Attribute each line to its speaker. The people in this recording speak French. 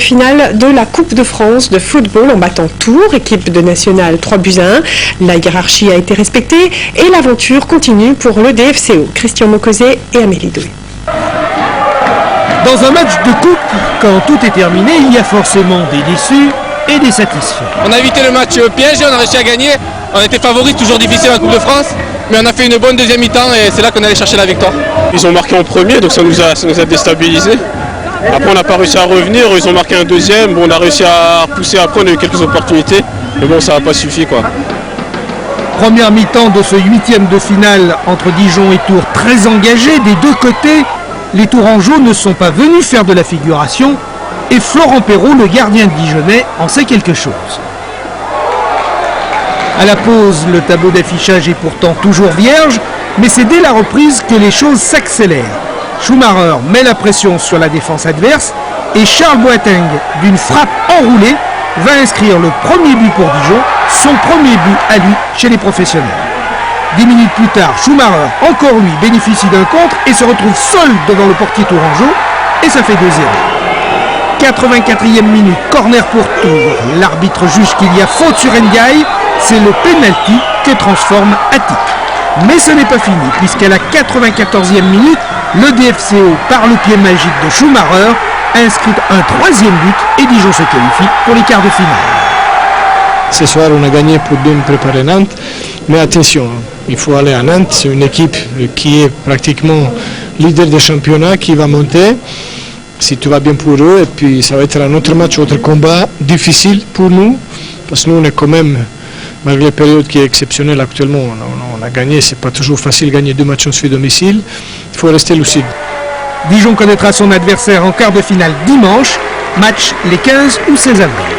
Speaker 1: Finale de la Coupe de France de football en battant Tours, équipe de nationale 3-1. La hiérarchie a été respectée et l'aventure continue pour le DFCO. Christian Mocosé et Amélie Doué.
Speaker 2: Dans un match de coupe, quand tout est terminé, il y a forcément des déçus et des satisfaits.
Speaker 3: On a évité le match piège et on a réussi à gagner. On était favoris, toujours difficile en Coupe de France, mais on a fait une bonne deuxième mi-temps et c'est là qu'on allait chercher la victoire.
Speaker 4: Ils ont marqué en premier, donc ça nous a déstabilisés. Après on n'a pas réussi à revenir, ils ont marqué un deuxième, bon, on a réussi à repousser après, on a eu quelques opportunités, mais bon ça n'a pas suffi quoi.
Speaker 2: Première mi-temps de ce 8e de finale entre Dijon et Tours, très engagé des deux côtés. Les Tourangeaux ne sont pas venus faire de la figuration et Florent Perrault, le gardien dijonnais, en sait quelque chose. À la pause, le tableau d'affichage est pourtant toujours vierge, mais c'est dès la reprise que les choses s'accélèrent. Schumacher met la pression sur la défense adverse et Charles Boateng, d'une frappe enroulée, va inscrire le premier but pour Dijon, son premier but à lui chez les professionnels. 10 minutes plus tard, Schumacher, encore lui, bénéficie d'un contre et se retrouve seul devant le portier tourangeau et ça fait 2-0. 84e minute, corner pour Tours. L'arbitre juge qu'il y a faute sur Ndiaye, c'est le penalty que transforme Attic. Mais ce n'est pas fini, puisqu'à la 94e minute, le DFCO, par le pied magique de Schumacher, inscrit un troisième but et Dijon se qualifie pour les quarts de finale.
Speaker 5: Ce soir, on a gagné pour bien préparer Nantes, mais attention, il faut aller à Nantes, c'est une équipe qui est pratiquement leader du championnat, qui va monter, si tout va bien pour eux, et puis ça va être un autre match, autre combat difficile pour nous, parce que nous on est quand même, malgré la période qui est exceptionnelle actuellement, on a gagné, c'est pas toujours facile de gagner 2 matchs ensuite domicile, il faut rester lucide.
Speaker 2: Dijon connaîtra son adversaire en quart de finale dimanche, match les 15 ou 16 avril.